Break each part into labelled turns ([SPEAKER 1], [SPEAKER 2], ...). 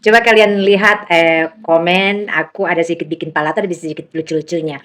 [SPEAKER 1] Coba kalian lihat, komen aku ada sedikit bikin pala tuh ada sedikit lucu-lucunya.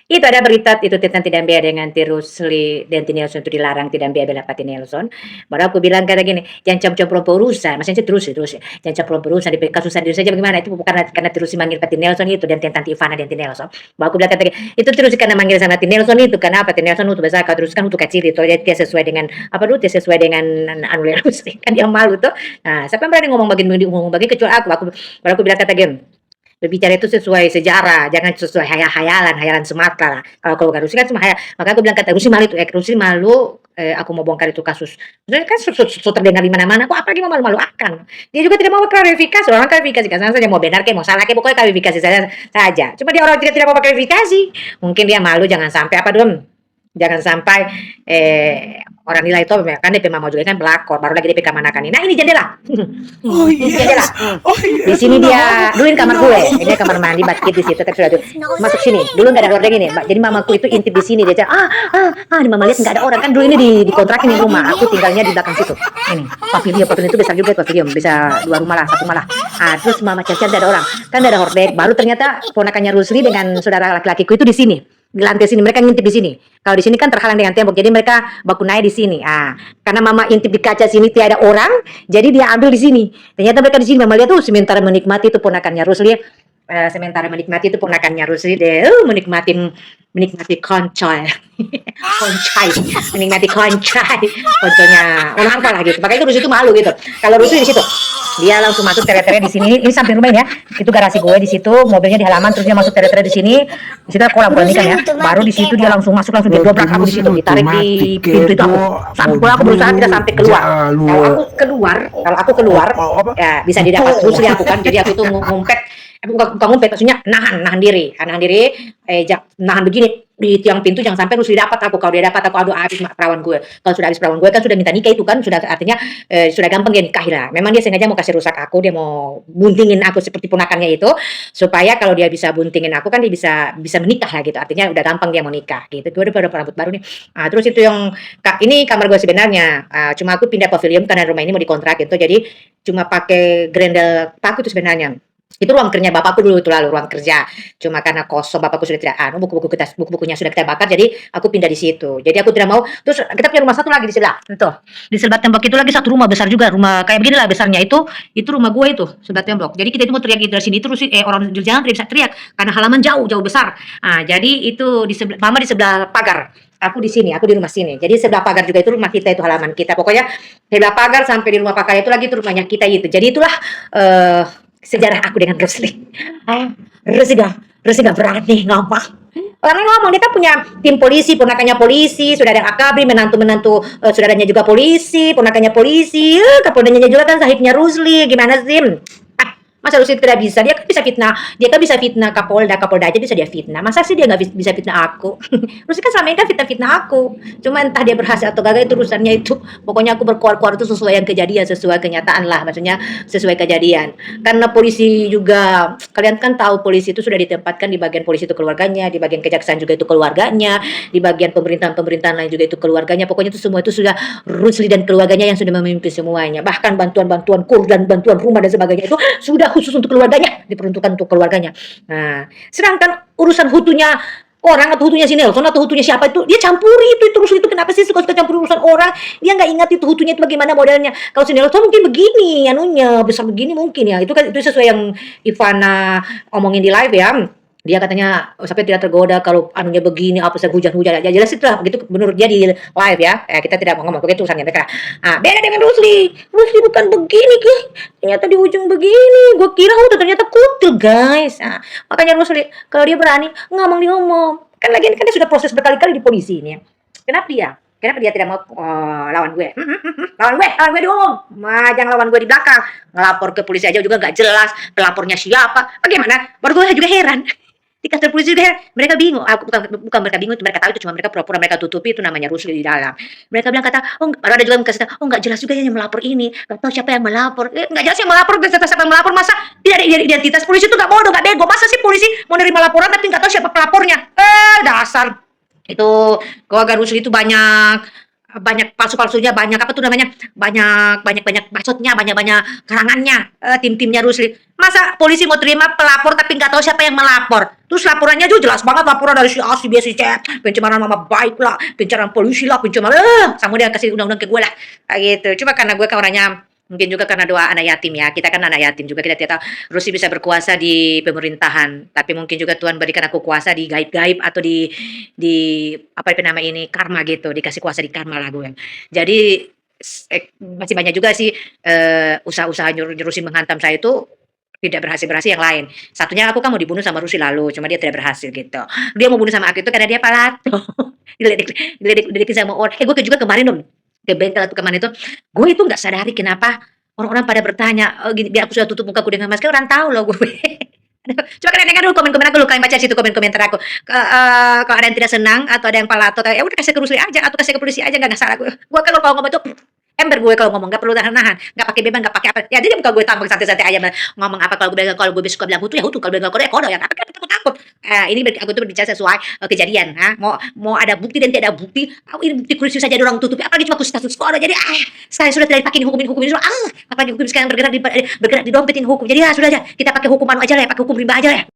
[SPEAKER 1] Itu ada berita itu tentang Tidak Bea dengan Tirusli dan Nelson itu dilarang Tidak Bea bela Pati Nelson. Baru aku bilang kata gini, "Jangan campur-campur urusan." Maksudnya terus ya, "Jangan campur urusan di kasus sendiri saja bagaimana?" Itu bukan karena Tirusli manggil Pati Nelson itu dan tentang Ivana dan Nelson. Baru aku bilang kata gini, "Itu Tirusli karena manggil sama Nelson itu karena apa? Nelson itu besar kau terus kan untuk kecil itu dia tidak sesuai dengan apa dulu tidak sesuai dengan anu Tirusli kan dia malu tuh. Nah, siapa yang berani ngomong begini kecuali aku. Baru aku bilang kata gini, berbicara itu sesuai sejarah, jangan sesuai hayalan semata lah. Kalau Kak Rusi kan cuma hayal. Makanya aku bilang kata Rusi malu itu, Rusi malu aku mau bongkar itu kasus. Sebenarnya kan terdengar di mana-mana, kok apalagi mau malu-malu akan. Dia juga tidak mau klarifikasi, orang klarifikasi kan saja mau benar kayak mau salah kayak pokoknya klarifikasi saja. Cuma dia orang tidak mau klarifikasi. Mungkin dia malu jangan sampai apa dong. Jangan sampai orang nilai itu kan DP mama juga kan pelakor, baru lagi DP kemanakan ini. Nah ini jendela.
[SPEAKER 2] Oh
[SPEAKER 1] Ini jendela.
[SPEAKER 2] yes, oh
[SPEAKER 1] Di
[SPEAKER 2] yes,
[SPEAKER 1] sini dia
[SPEAKER 2] no,
[SPEAKER 1] duluin kamar gue.
[SPEAKER 2] no.
[SPEAKER 1] Ini kamar mandi basket di situ tapi sudah tuh. Masuk sini. Dulu enggak ada gorden ini. Jadi mamaku itu intip di sini dia cakap, di mama lihat enggak ada orang kan dulu ini dikontrakin di rumah. Aku tinggalnya di belakang situ. Ini pavilion itu besar juga pavilion, bisa 2 rumah lah, 1 rumah lah. Terus mama cari ada orang. Kan ada hordeng. Baru ternyata ponakannya Rusli dengan saudara laki-lakiku itu di sini. Di lantai sini mereka ngintip di sini. Kalau di sini kan terhalang dengan tembok, jadi mereka baku naik di sini. Karena mama intip di kaca sini tiada orang, jadi dia ambil di sini. Ternyata mereka di sini mama lihat tuh sementara menikmati itu ponakannya Rusli. Deh, menikmati koncoy, menikmati konconya orang apa lah gitu. Makanya itu Rusli itu malu gitu. Kalau Rusli di situ, dia langsung masuk tere-tere di sini. Ini samping rumah ya. Itu garasi gue di situ, mobilnya di halaman, terus dia masuk tere-tere di sini. Di situ kolam ikan ya. Baru di situ dia langsung masuk langsung dia dobrak aku di situ, ditarik di pintu itu aku. Sampai aku berusaha tidak sampai keluar. Kalau aku keluar, ya bisa didapat Rusli aku kan. Jadi aku tuh ngumpet bukan ngumpet maksudnya nahan diri nahan begini di tiang pintu jangan sampai Rusli dapat aku. Kalau dia dapat aku aduh habis perawan gue. Kalau sudah habis perawan gue kan sudah minta nikah itu kan sudah artinya sudah gampang dia nikahi lah. Memang dia sengaja mau kasih rusak aku, dia mau buntingin aku seperti ponakannya itu supaya kalau dia bisa buntingin aku kan dia bisa menikah lah gitu. Artinya udah gampang dia mau nikah gitu. Gue udah rambut baru nih. Terus itu yang ini kamar gue sebenarnya. Cuma aku pindah pavilion karena rumah ini mau dikontrak gitu. Jadi cuma pakai grendel paku itu sebenarnya. Itu ruang kerja bapakku dulu itu lalu ruang kerja. Cuma karena kosong bapakku sudah tidak buku-bukunya sudah kita bakar jadi aku pindah di situ. Jadi aku tidak mau terus kita punya rumah satu lagi di sebelah. Tuh. Di sebelah tembok itu lagi satu rumah besar juga, rumah kayak beginilah besarnya itu rumah gue itu sebelah tembok. Jadi kita itu mau teriak dari sini terus orang di jalan tidak bisa teriak karena halaman jauh besar. Jadi itu di sebelah mama di sebelah pagar. Aku di sini, aku di rumah sini. Jadi sebelah pagar juga itu rumah kita itu halaman kita. Pokoknya sebelah pagar sampai di rumah pagar itu lagi itu rumahnya kita itu. Jadi itulah sejarah aku dengan Rusli. Rusli gak berani ngomong. Orang ngomong dia kan punya tim polisi, ponakannya polisi, sudah ada akabri, menantu saudaranya juga polisi, ponakannya polisi, kapoldanya juga kan sahibnya Rusli. Gimana sih? Masa Rusli tidak bisa? Dia kan bisa fitnah Kapolda aja bisa dia fitnah. Masa sih dia nggak bisa fitnah aku? Rusli kan selama ini kan fitnah aku. Cuma entah dia berhasil atau gagal itu urusannya itu. Pokoknya aku berkuar-kuar itu sesuai yang kejadian, sesuai kenyataan lah. Maksudnya sesuai kejadian. Karena polisi juga, kalian kan tahu polisi itu sudah ditempatkan di bagian polisi itu keluarganya, di bagian kejaksaan juga itu keluarganya, di bagian pemerintahan lain juga itu keluarganya. Pokoknya itu semua itu sudah Rusli dan keluarganya yang sudah memimpin semuanya. Bahkan bantuan-bantuan kur dan bantuan rumah dan sebagainya itu sudah khusus untuk keluarganya, diperuntukkan untuk keluarganya. Nah, sedangkan urusan hutunya orang atau hutunya si Nelson atau hutunya siapa itu dia campuri itu terus itu kenapa sih suka campur urusan orang, dia nggak ingat itu hutunya itu bagaimana modelnya. Kalau si Nelson mungkin begini anunya besar begini mungkin ya itu kan itu sesuai yang Ivana omongin di live ya. Dia katanya sampai tidak tergoda kalau anunya begini apa saja hujan-hujan aja jelas itu lah begitu menurut dia di live ya. Kita tidak mau ngomong begitu urusannya mereka. Beda dengan Rusli bukan begini ternyata di ujung begini gue kira ternyata kutil guys. Makanya Rusli kalau dia berani ngomong kan lagian kan dia sudah proses berkali-kali di polisi ini ya. Kenapa dia tidak mau lawan gue? Lawan gue diumum. Jangan lawan gue di belakang. Ngelapor ke polisi aja juga nggak jelas. Pelapornya siapa? Bagaimana? Baru gue juga heran. Di kantor polisi juga mereka bingung. Bukan mereka bingung, mereka tahu itu cuma mereka pura-pura mereka tutupi itu namanya Rusli di dalam. Mereka bilang baru ada juga yang kasih tahu, nggak jelas juga yang melapor ini, nggak tahu siapa yang melapor. Nggak jelas yang melapor, siapa yang melapor masa tidak ada identitas polisi itu nggak bodoh, nggak bego. Masa sih polisi mau nerima laporan tapi nggak tahu siapa pelapornya? Dasar itu keluarga Rusli itu banyak banyak palsu-palsunya, banyak apa tuh namanya, banyak bacotnya, banyak karangannya, tim-timnya Rusli. Masa polisi mau terima pelapor tapi nggak tahu siapa yang melapor. Terus laporannya juga jelas banget laporan dari si A, si B, si C, pencemaran nama baik lah, pencemaran polusi lah, pencemaran sama dia kasih undang-undang ke gue lah. Kayak gitu. Cuma karena gue kan orangnya mungkin juga karena doa anak yatim ya. Kita kan anak yatim juga, kita tidak tahu Rusi bisa berkuasa di pemerintahan, tapi mungkin juga Tuhan berikan aku kuasa di gaib-gaib atau di apa itu nama ini karma gitu, dikasih kuasa di karma lah gue. Jadi masih banyak juga sih usaha-usaha nyurusin menghantam saya itu tidak berhasil-berhasil yang lain. Satunya aku kan mau dibunuh sama Rusi lalu, cuma dia tidak berhasil gitu. Dia mau bunuh sama aku itu karena dia palato. Diledekin sama orang. Gue juga kemarin dong ke bengkel atau kemana itu, gue itu nggak sadari kenapa orang-orang pada bertanya, gini, biar aku sudah tutup mukaku dengan masker, orang tahu loh gue. Coba kalian dengar dulu komen-komen aku, lu kalian baca situ komen-komentar aku. Kalau ada yang tidak senang atau ada yang palato, ya udah kasih ke Rusli aja atau kasih ke polisi aja, nggak salah gue. Gue kalau ngomong itu ember gue kalau ngomong nggak perlu nahan-nahan, nggak pakai beban, nggak pakai apa. Ya jadi muka gue tampang santai-santai aja ngomong apa kalau gue suka bilang hutu ya hutu, kalau bilang kodo ya kodo ya. Tapi kan takut-takut. Ini aku tuh berbicara sesuai kejadian. Mau ada bukti dan tidak ada bukti. Ini bukti kursi saja orang tutupi. Apalagi cuma status kodo. Jadi sekarang sudah tidak pakai hukum ini. Apalagi hukum sekarang bergerak di dompet ini hukum. Jadi sudah aja kita pakai hukuman aja lah, pakai hukum rimba aja lah.